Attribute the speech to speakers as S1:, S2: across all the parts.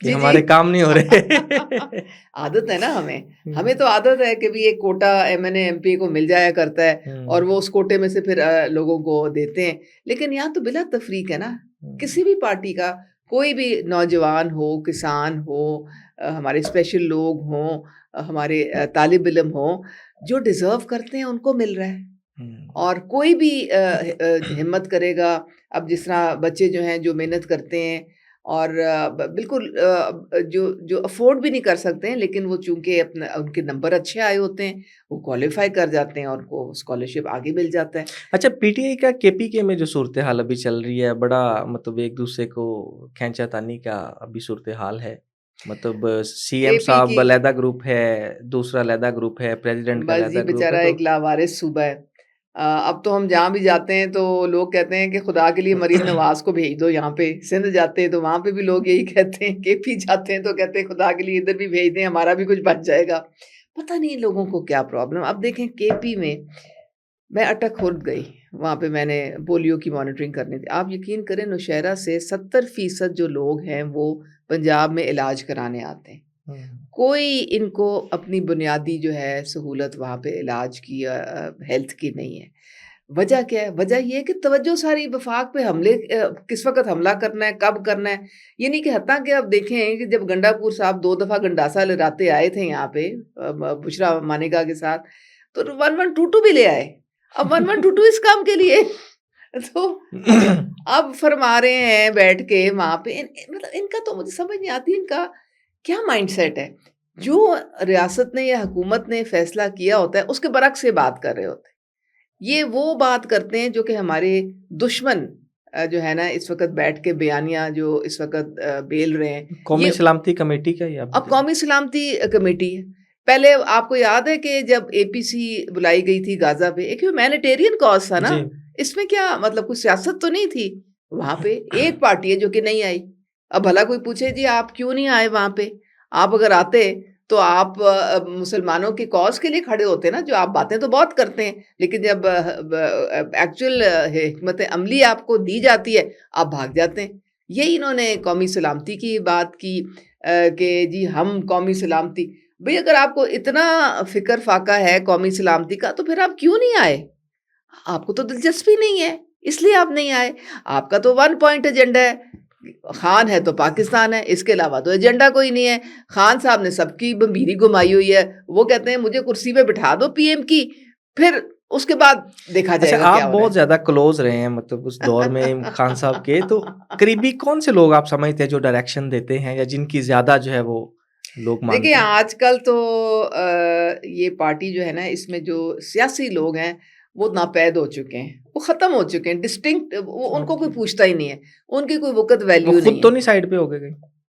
S1: کہ ہمارے کام نہیں ہو رہے.
S2: عادت ہے نا ہمیں تو عادت ہے کہ بھی ایک کوٹا ایم پی کو مل جایا کرتا ہے اور وہ اس کوٹے میں سے پھر لوگوں کو دیتے ہیں. لیکن یہاں تو بلا تفریق ہے نا, کسی بھی پارٹی کا کوئی بھی نوجوان ہو, کسان ہو, ہمارے اسپیشل لوگ ہوں, ہمارے طالب علم ہوں, جو ڈیزرو کرتے ہیں ان کو مل رہا ہے. اور کوئی بھی ہمت کرے گا. اب جس طرح بچے جو ہیں جو محنت کرتے ہیں اور بالکل جو افورڈ بھی نہیں کر سکتے ہیں, لیکن وہ چونکہ ان کے نمبر اچھے آئے ہوتے ہیں وہ کوالیفائی کر جاتے ہیں اور ان کو اسکالرشپ آگے مل جاتا ہے.
S1: اچھا, پی ٹی آئی کا کے پی کے میں جو صورتحال ابھی چل رہی ہے, بڑا مطلب ایک دوسرے کو کھینچا تانی کا ابھی صورتحال ہے. مطلب سی ایم صاحب علیحدہ گروپ ہے, دوسرا علیحدہ گروپ ہے, پریزیڈنٹ کا علیحدہ گروپ ہے.
S2: بیچارہ ایک لاوارث صوبہ ہے. اب تو ہم جہاں بھی جاتے ہیں تو لوگ کہتے ہیں کہ خدا کے لیے مریم نواز کو بھیج دو یہاں پہ. سندھ جاتے ہیں تو وہاں پہ بھی لوگ یہی کہتے ہیں, کے پی جاتے ہیں تو کہتے ہیں خدا کے لیے ادھر بھی بھیج دیں, ہمارا بھی کچھ بچ جائے گا. پتہ نہیں لوگوں کو کیا پرابلم. اب دیکھیں کے پی میں اٹک خورد گئی, وہاں پہ میں نے پولیو کی مانیٹرنگ کرنی تھی. آپ یقین کریں نوشہرہ سے 70% جو لوگ ہیں وہ پنجاب میں علاج کرانے آتے ہیں. کوئی ان کو اپنی بنیادی جو ہے سہولت وہاں پہ علاج کی ہیلتھ کی نہیں ہے. وجہ کیا ہے؟ وجہ یہ ہے کہ توجہ ساری وفاق پہ حملے, کس وقت حملہ کرنا ہے, کب کرنا ہے. یہ نہیں کہ حتیٰ کہ اب دیکھیں کہ جب گنڈا پور صاحب 2 دفعہ گنڈاسا لہراتے آئے تھے یہاں پہ بشرا مانیکا کے ساتھ, تو 1122 بھی لے آئے. اب 1122 اس کام کے لیے تو اب فرما رہے ہیں بیٹھ کے وہاں پہ. مطلب ان کا تو مجھے سمجھ نہیں آتی ان کا کیا مائنڈ سیٹ ہے. جو ریاست نے یا حکومت نے فیصلہ کیا ہوتا ہے اس کے برعکس سے بات کر رہے ہوتے ہیں. یہ وہ بات کرتے ہیں جو کہ ہمارے دشمن جو ہے نا اس وقت بیٹھ کے بیانیہ جو اس وقت بیل رہے ہیں.
S1: قومی سلامتی کمیٹی کا ہی
S2: اب قومی سلامتی کمیٹی ہے. پہلے آپ کو یاد ہے کہ جب اے پی سی بلائی گئی تھی غازہ پہ, ایک ہیومینیٹیرین کاز تھا نا, اس میں کیا مطلب کوئی سیاست تو نہیں تھی. وہاں پہ ایک پارٹی ہے جو کہ نہیں آئی. اب بھلا کوئی پوچھے جی آپ کیوں نہیں آئے وہاں پہ, آپ اگر آتے تو آپ مسلمانوں کے کاز کے لیے کھڑے ہوتے نا. جو آپ باتیں تو بہت کرتے ہیں لیکن جب ایکچوئل حکمت عملی آپ کو دی جاتی ہے آپ بھاگ جاتے ہیں. یہی انہوں نے قومی سلامتی کی بات کی کہ جی ہم قومی سلامتی. بھئی اگر آپ کو اتنا فکر فاقہ ہے قومی سلامتی کا تو پھر آپ کیوں نہیں آئے؟ آپ کو تو دلچسپی نہیں ہے اس لیے آپ نہیں آئے. آپ کا تو 1 پوائنٹ ایجنڈا ہے, خان ہے تو پاکستان ہے, اس کے علاوہ تو ایجنڈا کوئی نہیں ہے. خان صاحب نے سب کی بمبیری گمائی ہوئی ہے. وہ کہتے ہیں مجھے کرسی پہ بٹھا دو پی ایم کی, پھر اس کے بعد دیکھا جائے گا.
S1: آپ بہت زیادہ کلوز رہے ہیں مطلب اس دور میں خان صاحب کے, تو قریبی کون سے لوگ آپ سمجھتے ہیں جو ڈائریکشن دیتے ہیں یا جن کی زیادہ جو ہے وہ لوگ مانتے ہیں؟
S2: دیکھیں آج کل تو یہ پارٹی جو ہے نا اس میں جو سیاسی لوگ ہیں وہ ناپید ہو چکے ہیں, وہ ختم ہو چکے ہیں. ڈسٹنکٹ ان کو کوئی پوچھتا ہی نہیں ہے, ان کی کوئی وقت ویلیو نہیں ہے.
S1: خود تو نہیں سائڈ پہ ہو گئے,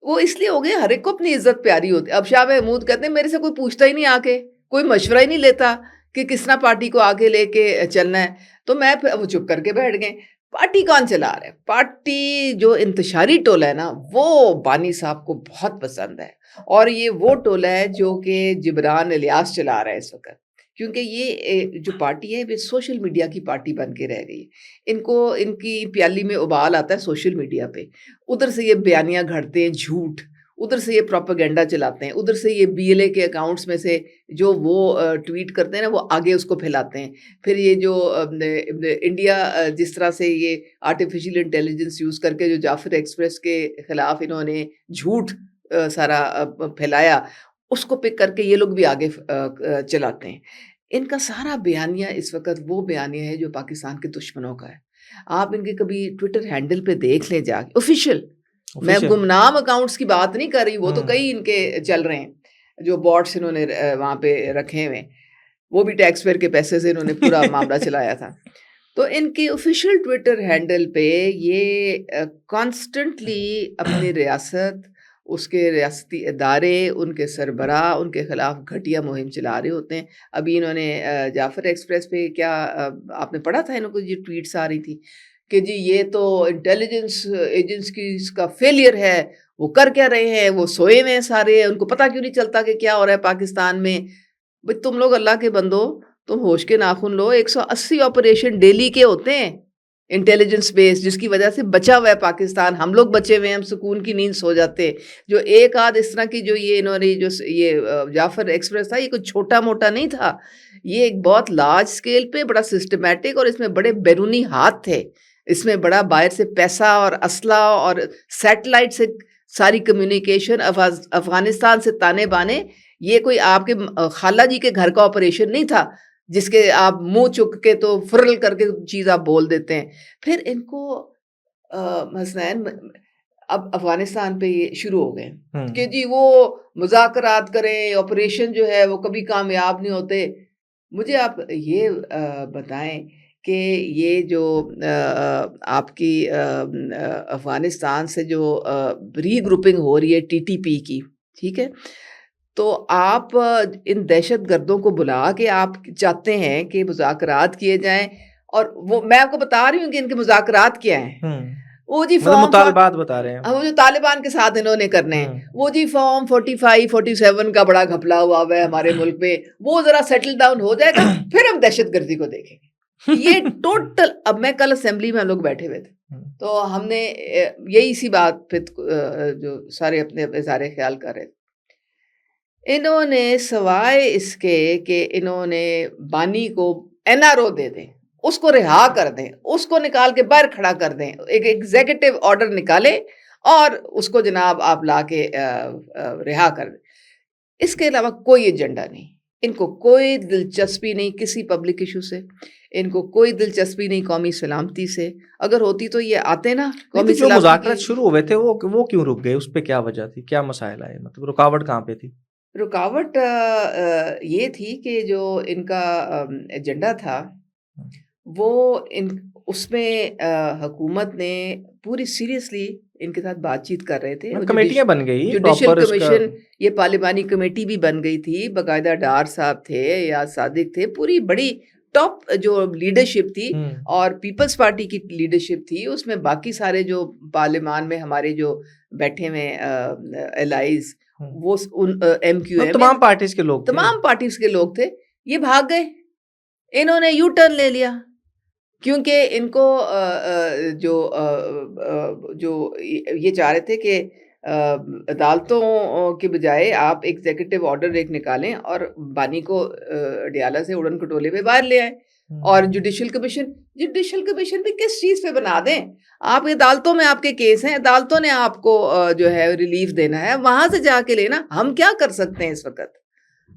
S2: وہ اس لیے ہو گئے ہر ایک کو اپنی عزت پیاری ہوتی. اب شاہ محمود کہتے ہیں میرے سے کوئی پوچھتا ہی نہیں آ کے, کوئی مشورہ ہی نہیں لیتا کہ کس طرح پارٹی کو آگے لے کے چلنا ہے. تو میں وہ چپ کر کے بیٹھ گئے. پارٹی کون چلا رہا ہے؟ پارٹی جو انتشاری ٹولہ ہے نا وہ بانی صاحب کو بہت پسند ہے, اور یہ وہ ٹولہ ہے جو کہ جبران الیاس چلا رہا ہے اس وقت. کیونکہ یہ جو پارٹی ہے یہ سوشل میڈیا کی پارٹی بن کے رہ گئی. ان کی پیالی میں ابال آتا ہے سوشل میڈیا پہ. ادھر سے یہ بیانیاں گھڑتے ہیں جھوٹ, ادھر سے یہ پروپیگنڈا چلاتے ہیں, ادھر سے یہ بی ایل اے کے اکاؤنٹس میں سے جو وہ ٹویٹ کرتے ہیں نا وہ آگے اس کو پھیلاتے ہیں. پھر یہ جو انڈیا جس طرح سے یہ آرٹیفیشیل انٹیلیجنس یوز کر کے جو جعفر ایکسپریس کے خلاف انہوں نے جھوٹ سارا پھیلایا, اس کو پک کر کے یہ لوگ بھی آگے چلاتے ہیں. ان کا سارا بیانیہ اس وقت وہ بیانیہ ہے جو پاکستان کے دشمنوں کا ہے. آپ ان کے کبھی ٹویٹر ہینڈل پہ دیکھ لیں جا کے, آفیشیل. میں گمنام اکاؤنٹس کی بات نہیں کر رہی, وہ تو کئی ان کے چل رہے ہیں جو بارڈس انہوں نے وہاں پہ رکھے ہوئے, وہ بھی ٹیکس پیئر کے پیسے سے انہوں نے پورا معاملہ چلایا تھا. تو ان کے آفیشیل ٹویٹر ہینڈل پہ یہ کانسٹنٹلی اپنی ریاست, اس کے ریاستی ادارے, ان کے سربراہ ان کے خلاف گھٹیا مہم چلا رہے ہوتے ہیں. ابھی انہوں نے جعفر ایکسپریس پہ کیا آپ نے پڑھا تھا, انہوں کو یہ ٹویٹس آ رہی تھی کہ جی یہ تو انٹیلیجنس ایجنسیز کا فیلئر ہے, وہ کر کیا رہے ہیں, وہ سوئے ہوئے ہیں سارے, ان کو پتہ کیوں نہیں چلتا کہ کیا ہو رہا ہے پاکستان میں. بھئی تم لوگ اللہ کے بندو, تم ہوش کے ناخن لو. 180 آپریشن ڈیلی کے ہوتے ہیں, انٹیلیجنس بیس، جس کی وجہ سے بچا ہوا ہے پاکستان. ہم لوگ بچے ہوئے ہیں, ہم سکون کی نیند سو جاتے. جو ایک آدھ اس طرح کی جو یہ انہوں نے جو یہ جعفر ایکسپریس تھا, یہ کوئی چھوٹا موٹا نہیں تھا, یہ ایک بہت لارج اسکیل پہ بڑا سسٹمیٹک, اور اس میں بڑے بیرونی ہاتھ تھے. اس میں بڑا باہر سے پیسہ اور اسلحہ اور سیٹلائٹ سے ساری کمیونیکیشن, افغانستان سے تانے بانے. یہ کوئی آپ کے خالہ جی کے گھر کا آپریشن نہیں تھا جس کے آپ منہ چک کے تو فرل کر کے چیز آپ بول دیتے ہیں. پھر ان کو مثلاً اب افغانستان پہ یہ شروع ہو گئے کہ جی وہ مذاکرات کریں, آپریشن جو ہے وہ کبھی کامیاب نہیں ہوتے. مجھے آپ یہ بتائیں کہ یہ جو آپ کی افغانستان سے جو ری گروپنگ ہو رہی ہے ٹی ٹی پی کی, ٹھیک ہے, تو آپ ان دہشت گردوں کو بلا کے آپ چاہتے ہیں کہ مذاکرات کیے جائیں, اور وہ میں آپ کو بتا رہی ہوں کہ ان کے مذاکرات کیا ہیں. وہ جی
S1: مطالبات بتا رہے ہیں
S2: وہ جو طالبان کے ساتھ انہوں نے کرنے ہیں, وہ جی فارم 45 47 کا بڑا گھپلا ہوا ہے ہمارے ملک میں, وہ ذرا سیٹل ڈاؤن ہو جائے گا پھر ہم دہشت گردی کو دیکھیں گے. یہ ٹوٹل, اب میں کل اسمبلی میں ہم لوگ بیٹھے ہوئے تھے تو ہم نے یہی سی بات پھر جو سارے اپنے سارے خیال کر رہے تھے. انہوں نے سوائے اس کے کہ انہوں نے بانی کو این آر او دے دیں, اس کو رہا کر دیں, اس کو نکال کے باہر کھڑا کر دیں, ایک ایگزیکٹو آرڈر نکالے اور اس کو جناب آپ لا کے رہا کر دیں. اس کے علاوہ کوئی ایجنڈا نہیں. ان کو کوئی دلچسپی نہیں کسی پبلک ایشو سے, ان کو کوئی دلچسپی نہیں قومی سلامتی سے. اگر ہوتی تو یہ آتے نا قومی
S1: جو مذاکرات شروع ہوئے تھے وہ کیوں رک گئے, اس پہ کیا وجہ تھی, کیا مسائل آئے, مطلب رکاوٹ کہاں پہ تھی؟
S2: رکاوٹ یہ تھی کہ جو ان کا ایجنڈا تھا وہ اس میں حکومت نے پوری سیریسلی ان کے ساتھ بات چیت کر رہے تھے.
S1: کمیٹیاں بن گئی,
S2: جوڈیشل کمیشن, یہ پارلیمانی کمیٹی بھی بن گئی تھی, باقاعدہ ڈار صاحب تھے یا صادق تھے, پوری بڑی ٹاپ جو لیڈرشپ تھی اور پیپلز پارٹی کی لیڈرشپ تھی. اس میں باقی سارے جو پارلیمان میں ہمارے جو بیٹھے ہوئے الائز, وہ ایم کیو ایم,
S1: تمام پارٹیز کے لوگ,
S2: تمام پارٹیز کے لوگ تھے. یہ بھاگ گئے, انہوں نے یو ٹرن لے لیا, کیونکہ ان کو جو یہ چاہ رہے تھے کہ عدالتوں کے بجائے آپ ایگزیکٹو آرڈر ایک نکالیں اور بانی کو ڈیالہ سے اڑن کٹولے پہ باہر لے آئیں. اور جوڈیشل کمیشن بھی کس چیز پہ بنا دیں, آپ عدالتوں میں آپ کے کیس ہیں, عدالتوں نے آپ کو جو ہے ریلیف دینا ہے, وہاں سے جا کے لینا. ہم کیا کر سکتے ہیں اس وقت,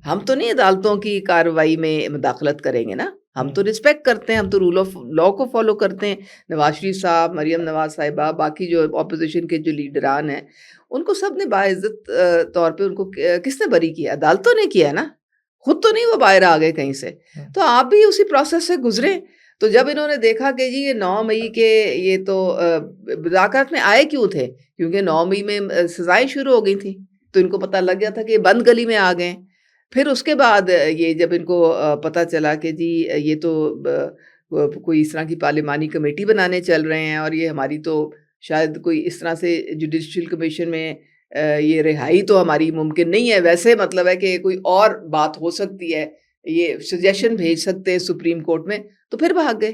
S2: ہم تو نہیں عدالتوں کی کارروائی میں مداخلت کریں گے نا, ہم تو رسپیکٹ کرتے ہیں, ہم تو رول آف لا کو فالو کرتے ہیں. نواز شریف صاحب, مریم نواز صاحبہ, باقی جو اپوزیشن کے جو لیڈران ہیں, ان کو سب نے باعزت طور پہ ان کو کس نے بری کیا, عدالتوں نے کیا نا, خود تو نہیں وہ باہر آ گئے کہیں سے. تو آپ بھی اسی پروسیس سے گزرے. تو جب انہوں نے دیکھا کہ جی یہ 9 مئی کے یہ تو مذاکرات میں آئے کیوں تھے, کیونکہ 9 مئی میں سزائیں شروع ہو گئی تھیں, تو ان کو پتہ لگ گیا تھا کہ یہ بند گلی میں آ گئے. پھر اس کے بعد یہ جب ان کو پتہ چلا کہ جی یہ تو کوئی اس طرح کی پارلیمانی کمیٹی بنانے چل رہے ہیں, اور یہ ہماری تو شاید کوئی اس طرح سے جوڈیشل کمیشن میں یہ رہائی تو ہماری ممکن نہیں ہے, ویسے مطلب ہے کہ کوئی اور بات ہو سکتی ہے, یہ سجیشن بھیج سکتے ہیں سپریم کورٹ میں, تو پھر بھاگ گئے.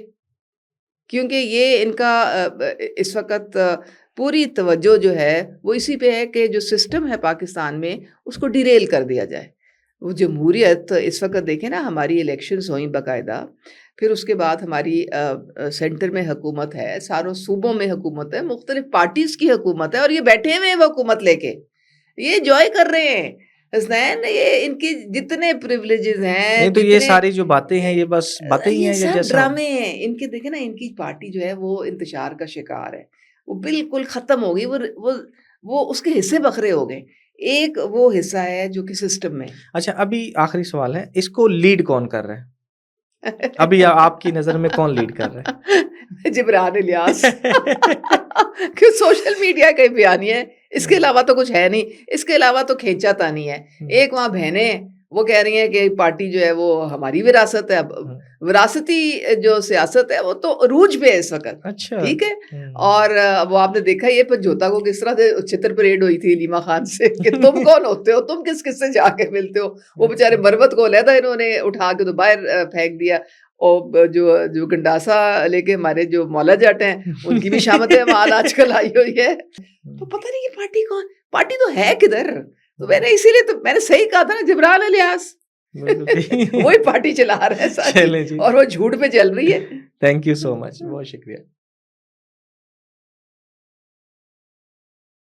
S2: کیونکہ یہ ان کا اس وقت پوری توجہ جو ہے وہ اسی پہ ہے کہ جو سسٹم ہے پاکستان میں اس کو ڈیریل کر دیا جائے. وہ جمہوریت اس وقت دیکھیں نا, ہماری الیکشنز ہوئیں باقاعدہ, پھر اس کے بعد ہماری سینٹر میں حکومت ہے, ساروں صوبوں میں حکومت ہے, مختلف پارٹیز کی حکومت ہے, اور یہ بیٹھے ہوئے ہیں وہ حکومت لے کے, یہ انجوائے کر رہے ہیں. حسنین, یہ ان کی جتنے پریولیجز ہیں,
S1: نہیں تو یہ ساری جو باتیں ہیں یہ بس باتیں ہی ہیں,
S2: یہ سب ڈرامے ہیں ان کے. دیکھیں نا, ان کی پارٹی جو ہے وہ انتشار کا شکار ہے, وہ بالکل ختم ہو گئی, وہ اس کے حصے بکھرے ہو گئے. ایک وہ حصہ ہے جو کہ سسٹم میں.
S1: اچھا, ابھی آخری سوال ہے, اس کو لیڈ کون کر رہا ہے ابھی آپ کی نظر میں, کون لیڈ کر رہا ہے؟
S2: جبران الیاس. کہ سوشل میڈیا کا بیانی ہے, اس کے علاوہ تو کچھ ہے نہیں, اس کے علاوہ تو کھینچا تانی ہے. ایک وہاں بہنیں وہ کہہ رہی ہیں کہ پارٹی جو ہے وہ ہماری وراثت ہے. اب وراثتی جو سیاست ہے وہ تو عروج پہ ہے اس وقت.
S1: اچھا,
S2: ٹھیک ہے. اور وہ آپ نے دیکھا یہ پر جوتا کو کس طرح سے چھتر پریڈ ہوئی تھی لیما خان سے کہ تم کون ہوتے ہو, تم کس سے جا کے ملتے ہو. وہ بیچارے مربت کو علیحدہ انہوں نے اٹھا کے تو باہر پھینک دیا. اور جو گنڈاسا لے کے ہمارے جو مولا جٹ ہیں ان کی بھی شامت مال آج کل آئی ہوئی ہے. تو پتہ نہیں یہ پارٹی کون, پارٹی تو ہے کدھر. تو میں نے اسی لیے تو میں نے صحیح کہا تھا نا, جبران الیاس وہی پارٹی چلا رہا ہے ساری, اور وہ جھوٹ پہ چل رہی ہے.
S1: تھینک یو سو مچ, بہت شکریہ.